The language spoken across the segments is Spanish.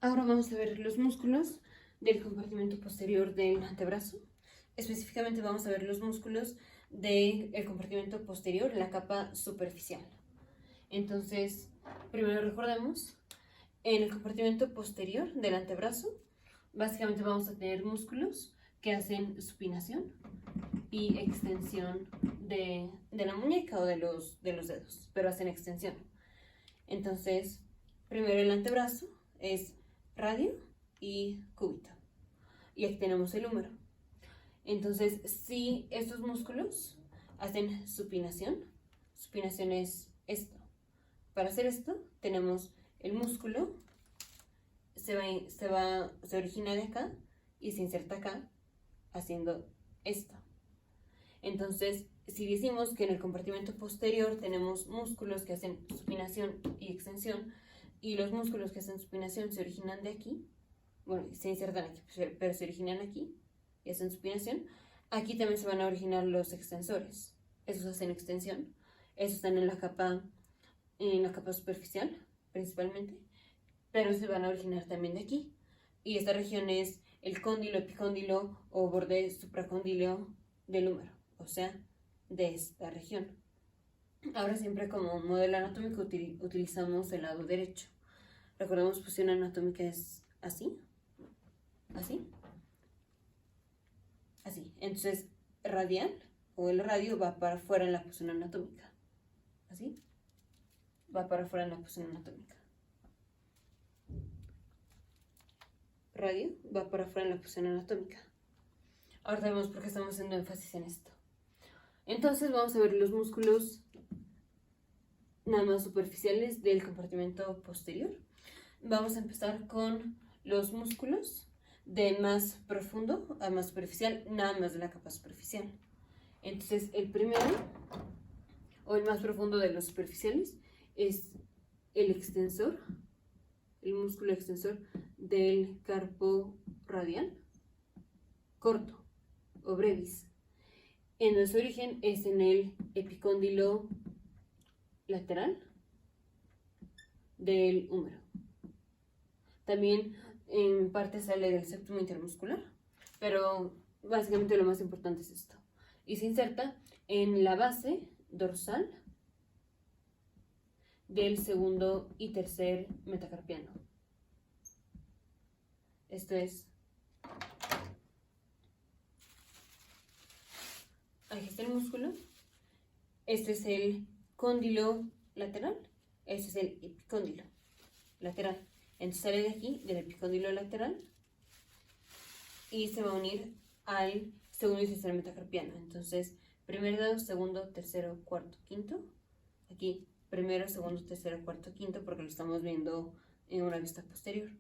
Ahora vamos a ver los músculos del compartimento posterior del antebrazo. Específicamente vamos a ver los músculos del compartimento posterior, la capa superficial. Entonces, primero recordemos, en el compartimento posterior del antebrazo, básicamente vamos a tener músculos que hacen supinación y extensión de la muñeca o de los dedos, pero hacen extensión. Entonces, primero el antebrazo es radio y cúbito. Y aquí tenemos el húmero. Entonces, si estos músculos hacen supinación es esto. Para hacer esto, tenemos el músculo, se origina de acá y se inserta acá, haciendo esto. Entonces, si decimos que en el compartimento posterior tenemos músculos que hacen supinación y extensión, y los músculos que hacen supinación se originan de aquí, bueno, se insertan aquí, pero se originan aquí y hacen supinación, aquí también se van a originar los extensores. Esos hacen extensión, esos están en la capa superficial, principalmente, pero se van a originar también de aquí. Y esta región es el cóndilo, epicóndilo o borde supracondilo del húmero, o sea, de esta región. Ahora siempre como modelo anatómico utilizamos el lado derecho. Recordemos, posición anatómica es así, así, así. Entonces, radial o el radio va para afuera en la posición anatómica, así, va para afuera en la posición anatómica. Radio va para afuera en la posición anatómica. Ahora sabemos por qué estamos haciendo énfasis en esto. Entonces vamos a ver los músculos nada más superficiales del compartimento posterior. Vamos a empezar con los músculos de más profundo a más superficial, nada más de la capa superficial. Entonces el primero, o el más profundo de los superficiales, es el extensor, el músculo extensor del carpo radial corto o brevis. En su origen es en el epicóndilo lateral del húmero. También en parte sale del septum intermuscular, pero básicamente lo más importante es esto. Y se inserta en la base dorsal del segundo y tercer metacarpiano. Esto es, aquí está el músculo, este es el cóndilo lateral, este es el epicóndilo lateral. Entonces sale de aquí, del epicóndilo lateral, y se va a unir al segundo y tercer metacarpiano. Entonces, primer dedo, segundo, tercero, cuarto, quinto. Aquí, primero, segundo, tercero, cuarto, quinto, porque lo estamos viendo en una vista posterior.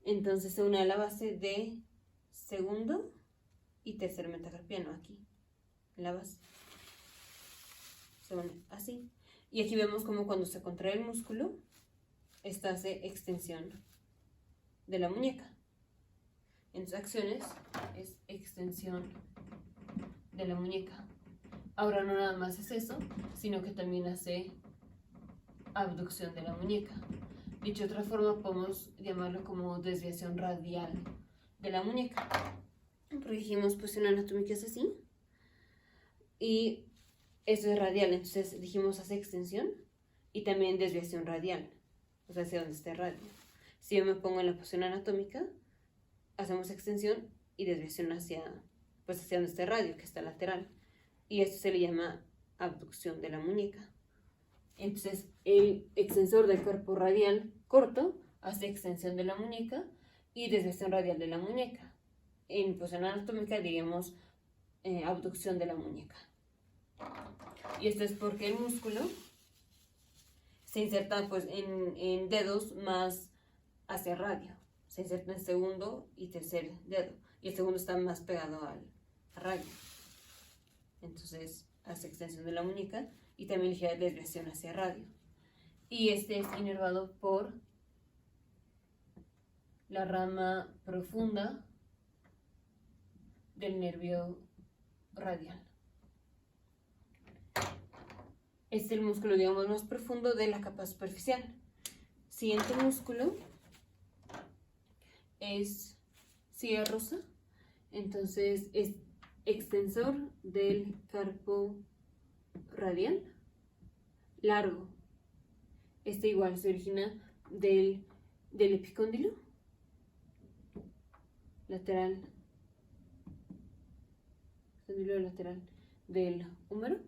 Entonces se une a la base de segundo y tercer metacarpiano, aquí, en la base. Se une así. Y aquí vemos como cuando se contrae el músculo, esta hace extensión de la muñeca. En sus acciones es extensión de la muñeca. Ahora no nada más es eso, sino que también hace abducción de la muñeca. Dicho de otra forma, podemos llamarlo como desviación radial de la muñeca. Porque dijimos, posición anatómica es así. Y esto es radial, entonces dijimos hace extensión y también desviación radial, o sea, hacia donde esté el radio. Si yo me pongo en la posición anatómica, hacemos extensión y desviación hacia donde esté el radio, que está lateral. Y esto se le llama abducción de la muñeca. Entonces, el extensor del cuerpo radial corto hace extensión de la muñeca y desviación radial de la muñeca. En posición anatómica diríamos abducción de la muñeca. Y esto es porque el músculo se inserta pues, en dedos más hacia radio. Se inserta en segundo y tercer dedo. Y el segundo está más pegado al radio. Entonces hace extensión de la muñeca y también ligera desviación hacia radio. Y este es inervado por la rama profunda del nervio radial. Este es el músculo, digamos, más profundo de la capa superficial. Siguiente músculo es silla rosa, entonces es extensor del carpo radial largo. Este igual se origina del epicóndilo lateral, cóndilo lateral del húmero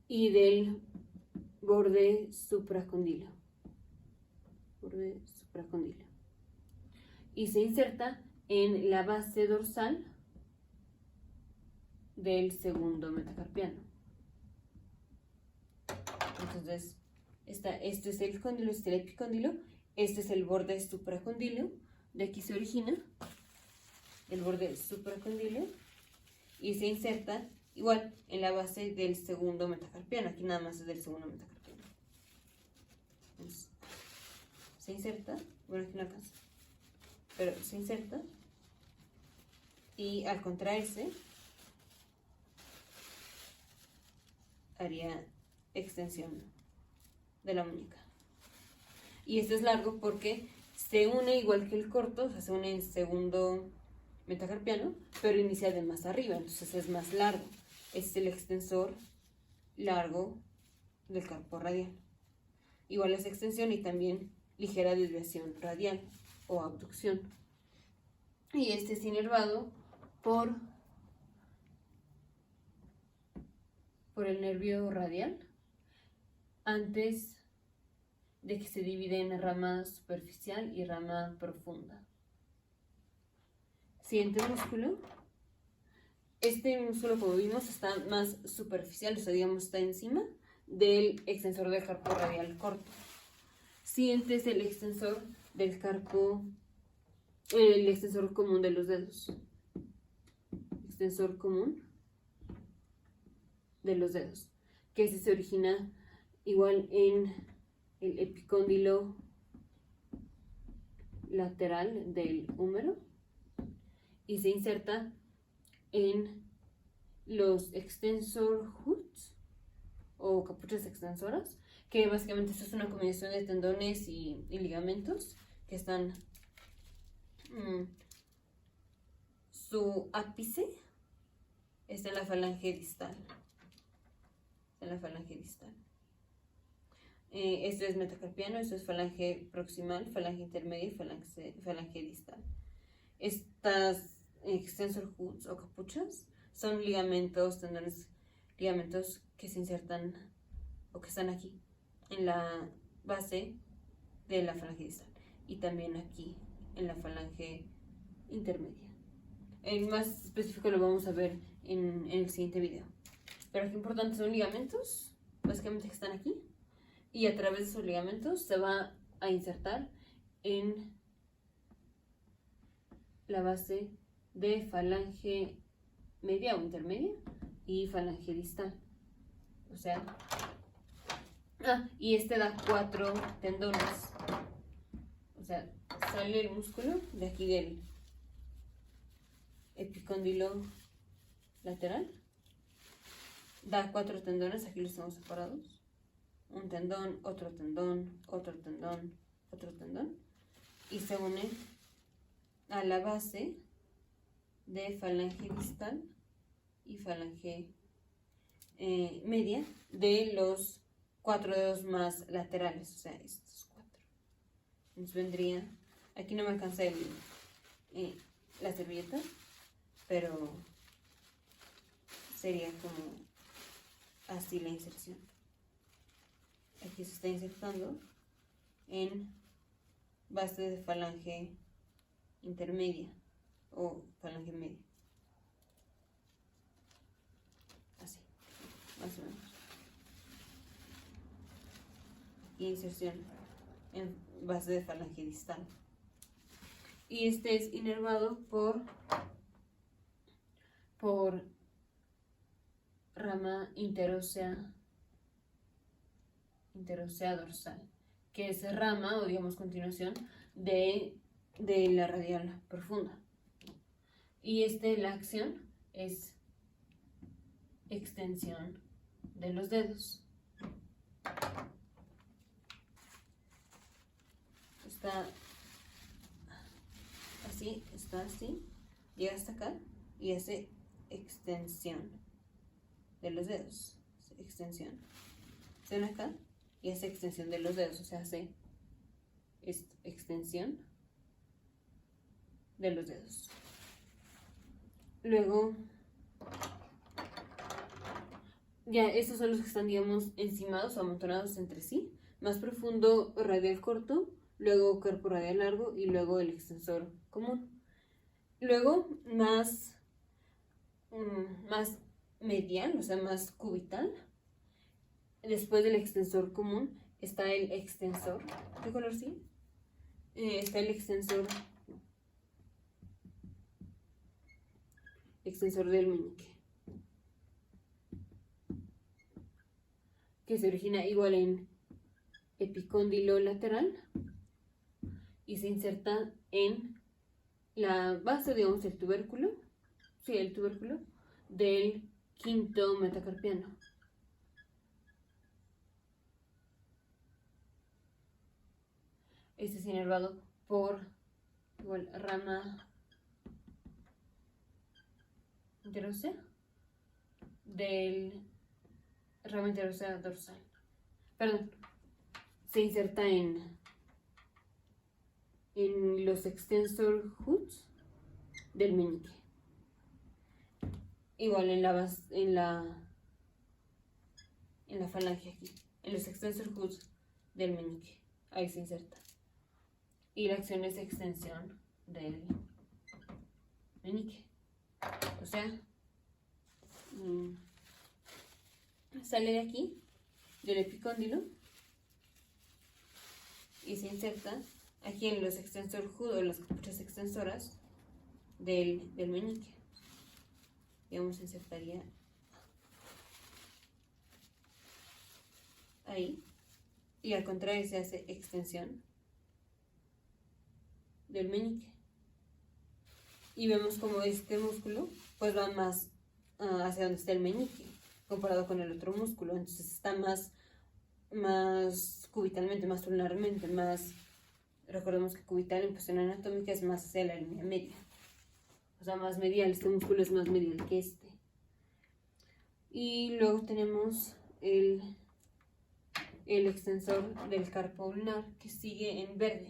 y del borde supracondilo. Y se inserta en la base dorsal del segundo metacarpiano. Entonces, este es el cóndilo, este es el epicóndilo, este es el borde supracondilo, de aquí se origina el borde supracondilo y se inserta igual en la base del segundo metacarpiano. Aquí nada más es del segundo metacarpiano. Entonces, se inserta, bueno, aquí no alcanza, pero se inserta y al contraerse haría extensión de la muñeca. Y este es largo porque se une igual que el corto, o sea, se une en segundo metacarpiano, pero inicia de más arriba, entonces es más largo. Este es el extensor largo del carpo radial. Igual es extensión y también ligera desviación radial o abducción. Y este es inervado por el nervio radial antes de que se divide en rama superficial y rama profunda. Siguiente músculo. Este músculo, como vimos, está más superficial, o sea, digamos, está encima del extensor del carpo radial corto. Siguiente es el extensor del carpo, el extensor común de los dedos. Extensor común de los dedos, que se origina igual en el epicóndilo lateral del húmero y se inserta en los extensor hooks o capuchas extensoras, que básicamente esto es una combinación de tendones y ligamentos que están su ápice está en la falange distal. Este es metacarpiano, esto es falange proximal, falange intermedia y falange distal. Estas extensor hooks o capuchas son ligamentos, tendones, ligamentos que se insertan o que están aquí en la base de la falange distal y también aquí en la falange intermedia. El más específico lo vamos a ver en el siguiente video. Pero aquí importante son ligamentos, básicamente que están aquí, y a través de esos ligamentos se va a insertar en la base de falange media o intermedia y falange distal. O sea, y este da 4 tendones. O sea, sale el músculo de aquí del epicóndilo lateral. Da 4 tendones, aquí los tenemos separados. Un tendón, otro tendón, otro tendón, otro tendón. Y se une a la base de falange distal y falange media de los 4 dedos más laterales, o sea, estos 4. Entonces vendría, aquí no me alcanza la servilleta, pero sería como así la inserción. Aquí se está insertando en base de falange intermedia o falange media. Así, más o menos. Y inserción en base de falange distal. Y este es inervado por rama interósea dorsal, que es rama o digamos continuación de la radial profunda. Y la acción es extensión de los dedos. Está así, está así, llega hasta acá y hace extensión de los dedos. Extensión. Se ven acá y hace extensión de los dedos, o sea, hace extensión de los dedos. Luego, ya estos son los que están, digamos, encimados o amontonados entre sí. Más profundo, radial corto, luego cuerpo radial largo y luego el extensor común. Luego, más medial, o sea, más cubital. Después del extensor común está el extensor. ¿Qué color sí? Está el extensor del meñique, que se origina igual en epicóndilo lateral y se inserta en la base, digamos, del tubérculo, sí, el tubérculo del quinto metacarpiano. Este es inervado por igual rama interósea dorsal. Perdón, se inserta en los extensor hoods del meñique. Igual en la falange aquí, en los extensor hoods del meñique. Ahí se inserta. Y la acción es extensión del meñique. O sea, sale de aquí, del epicóndilo, y se inserta aquí en los extensor hood o las capuchas extensoras del meñique. Digamos, se insertaría ahí, y al contrario se hace extensión del meñique. Y vemos como este músculo pues va más hacia donde está el meñique comparado con el otro músculo, entonces está más cubitalmente, más ulnarmente, más, recordemos que cubital en cuestión anatómica es más hacia la línea media, o sea, más medial. Este músculo es más medial que este. Y luego tenemos el extensor del carpo ulnar, que sigue en verde.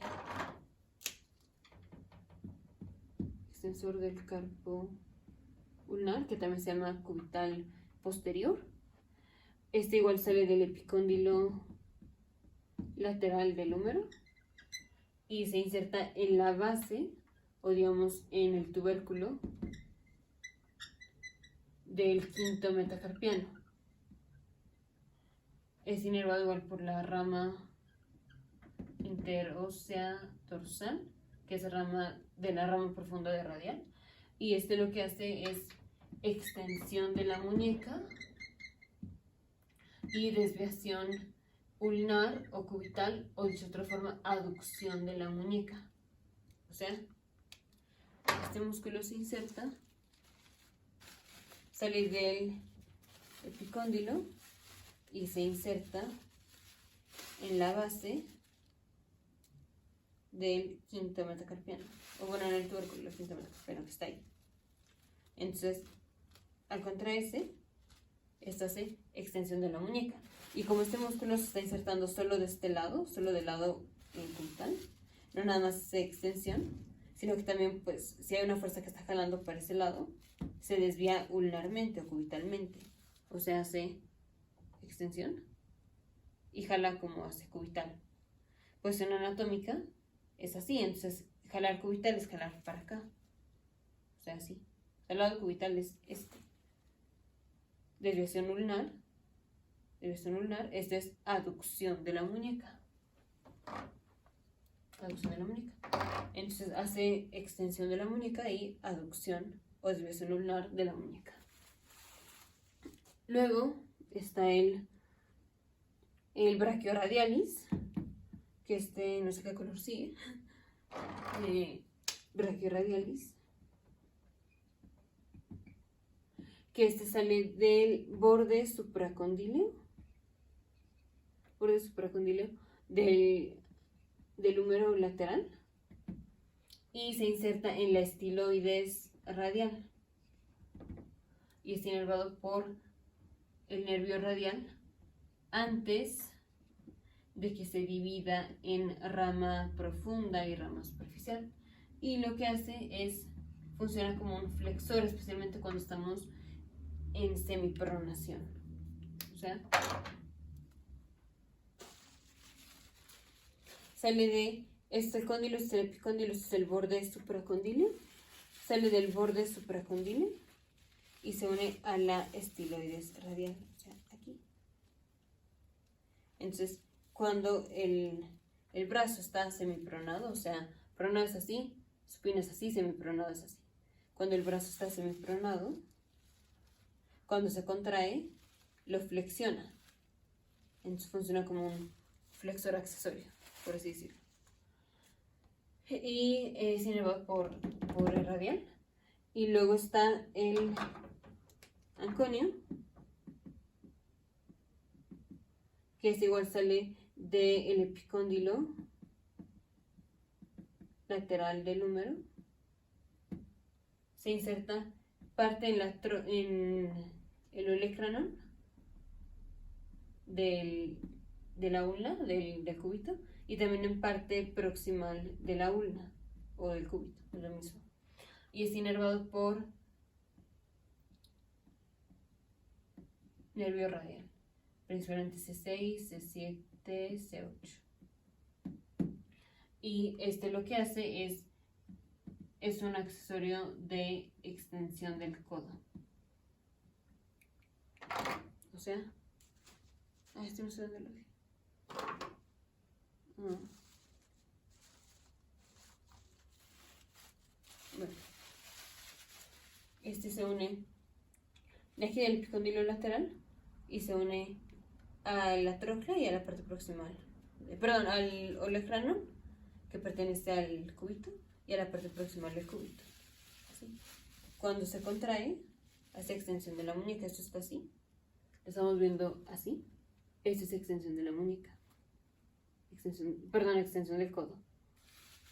Extensor del carpo ulnar, que también se llama cubital posterior. Este igual sale del epicóndilo lateral del húmero y se inserta en la base, o digamos en el tubérculo del quinto metacarpiano. Es inervado igual por la rama interósea dorsal, que es de la rama profunda de radial, y este lo que hace es extensión de la muñeca y desviación ulnar o cubital, o dicho de otra forma, aducción de la muñeca. O sea, este músculo se inserta, sale del epicóndilo y se inserta en la base del quinto metacarpiano, o bueno, en el tubérculo del quinto metacarpiano que está ahí. Entonces, al contraerse, esto hace extensión de la muñeca. Y como este músculo se está insertando solo de este lado, solo del lado cubital, no nada más hace extensión, sino que también, pues, si hay una fuerza que está jalando para ese lado, se desvía ulnarmente o cubitalmente. O sea, hace extensión y jala como hace cubital. Posición anatómica es así, entonces jalar cubital es jalar para acá. O sea, así. El lado cubital es este. Desviación ulnar. Esto es aducción de la muñeca. Aducción de la muñeca. Entonces hace extensión de la muñeca y aducción o desviación ulnar de la muñeca. Luego está el brachioradialis, que no sé qué color sigue. Brachioradialis, que sale del borde supracondíleo del húmero lateral, y se inserta en la estiloides radial y está inervado por el nervio radial antes de que se divida en rama profunda y rama superficial. Y lo que hace es, funciona como un flexor, especialmente cuando estamos en semipronación. O sea, sale de este cóndilo, este es el epicóndilo, este es el borde supracondilio, sale del borde supracondilio y se une a la estiloides radial, o sea, aquí. Entonces, cuando el brazo está semipronado, o sea, pronado es así, supino es así, semipronado es así. Cuando el brazo está semipronado, cuando se contrae, lo flexiona. Entonces funciona como un flexor accesorio, por así decirlo. Y es inervado por el radial. Y luego está el anconio, que es igual, sale del epicóndilo lateral del húmero. Se inserta parte en el olecranon de la ulna, del cúbito, y también en parte proximal de la ulna o del cúbito, es lo mismo. Y está inervado por nervio radial, principalmente C6, C7, C8. Y lo que hace es un accesorio de extensión del codo. O sea, no sé dónde lo vi. Bueno, se une de aquí del epicóndilo lateral y se une a la trochlea y a la parte proximal. Perdón, al olecranon, que pertenece al cúbito, y a la parte proximal del cúbito. ¿Sí? Cuando se contrae, hace extensión de la muñeca. Esto está así. Lo estamos viendo así. Esto es extensión de la muñeca. Extensión del codo.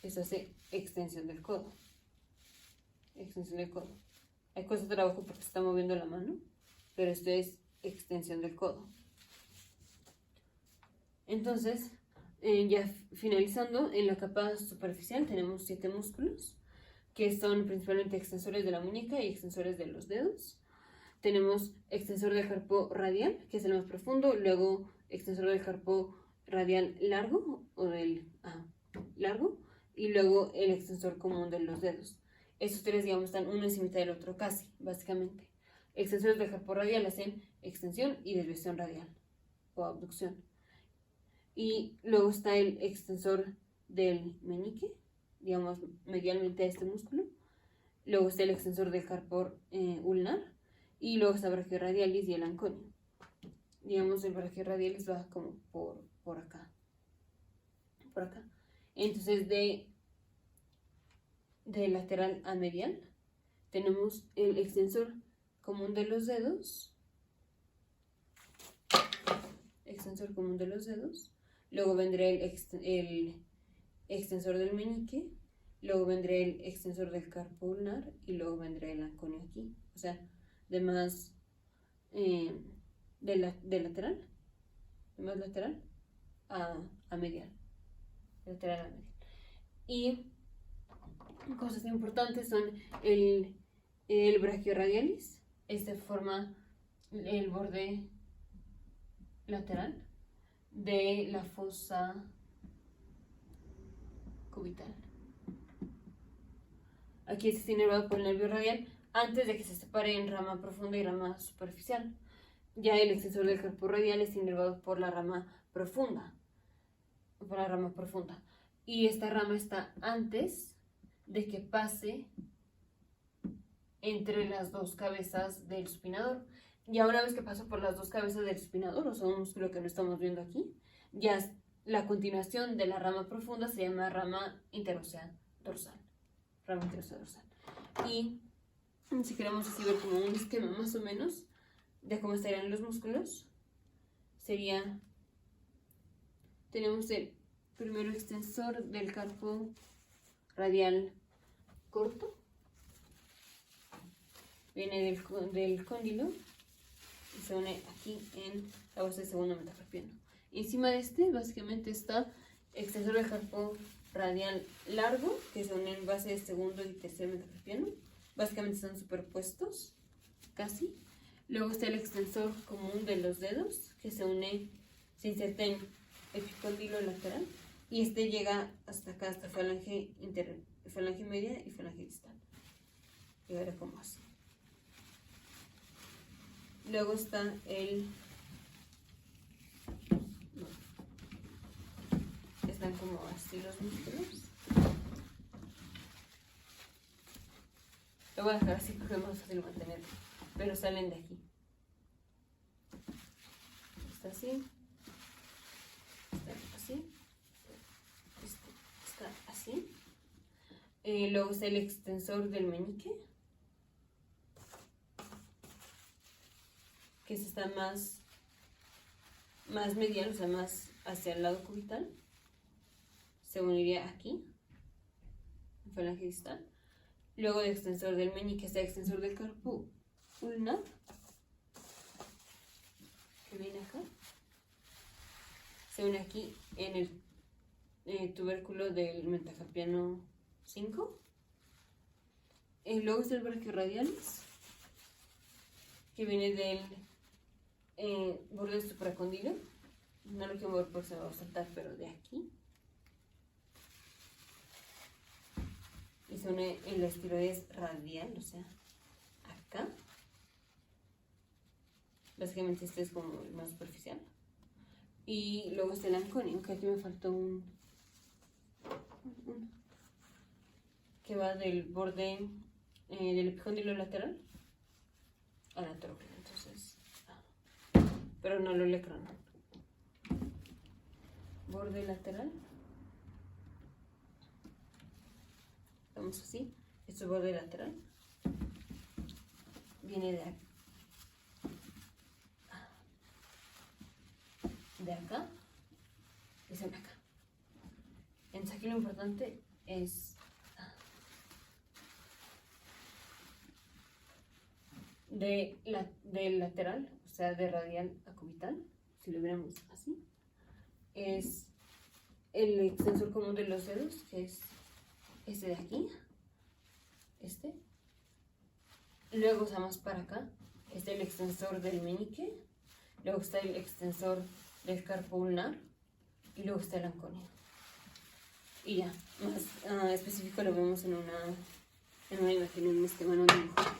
Eso hace extensión del codo. Extensión del codo. Hay cosas de trabajo porque se está moviendo la mano, pero esto es extensión del codo. Entonces, ya finalizando, en la capa superficial tenemos 7 músculos, que son principalmente extensores de la muñeca y extensores de los dedos. Tenemos extensor del carpo radial, que es el más profundo, luego extensor del carpo radial largo, largo, y luego el extensor común de los dedos. Estos tres, digamos, están uno encima del otro casi, básicamente. Extensores del carpo radial hacen extensión y desviación radial, o abducción. Y luego está el extensor del meñique, digamos, medialmente a este músculo. Luego está el extensor del carpo ulnar. Y luego está el brachioradialis y el anconio. Digamos, el brachioradialis va como por acá. Por acá. Entonces, de lateral a medial, tenemos el extensor común de los dedos. Extensor común de los dedos. Luego vendrá el extensor del meñique. Luego vendrá el extensor del carpo ulnar. Y luego vendrá el anconio aquí. O sea, de más de lateral a medial. Lateral a medial. Y cosas importantes son el brachioradialis. Forma el borde lateral de la fosa cubital. Aquí está inervado por el nervio radial antes de que se separe en rama profunda y rama superficial. Ya el extensor del carpo radial es inervado por la rama profunda. Y esta rama está antes de que pase entre las dos cabezas del supinador. Ya una vez que pasa por las dos cabezas del supinador, o sea, un músculo que no estamos viendo aquí, ya la continuación de la rama profunda se llama rama interósea dorsal. Y si queremos así ver como un esquema más o menos de cómo estarían los músculos, tenemos el primero extensor del carpo radial corto. Viene del cóndilo y se une aquí en la base del segundo metacarpiano. Encima de este básicamente está extensor del carpo radial largo que se une en base del segundo y tercer metacarpiano. Básicamente están superpuestos, casi. Luego está el extensor común de los dedos que se inserta en epicóndilo lateral y este llega hasta acá, hasta falange media y falange distal. Llegará como así. Luego está están como así los músculos. Lo voy a dejar así porque es más fácil mantenerlo, pero salen de aquí. Está así. Está así. Está así. Luego está el extensor del meñique, que está más medial, o sea, más hacia el lado cubital. Se uniría aquí, en falange distal. Luego el extensor del meñique está el extensor del carpo ulnar, que viene acá. Se une aquí en el tubérculo del metacarpiano 5. Luego está el brachioradialis, que viene del borde supracondilo. No lo quiero mover porque se me va a saltar, pero de aquí. Y se une en la estiloides radial, o sea, acá. Básicamente este es como el más superficial. Y luego está el anconio, que aquí me faltó un que va del borde del epicóndilo lateral a la tróclea, entonces, pero no lo olecranon. Borde lateral. Vamos así. Esto es borde lateral. Viene de acá y se ve acá. Entonces aquí lo importante es del lateral, o sea, de radial a cubital, si lo viéramos así, es el extensor común de los dedos, que es este de aquí, este. Luego usamos para acá, este es el extensor del meñique, luego está el extensor del carpo ulnar y luego está el anconio. Y ya, más específico lo vemos en una imagen, en un esquema, en un dibujo.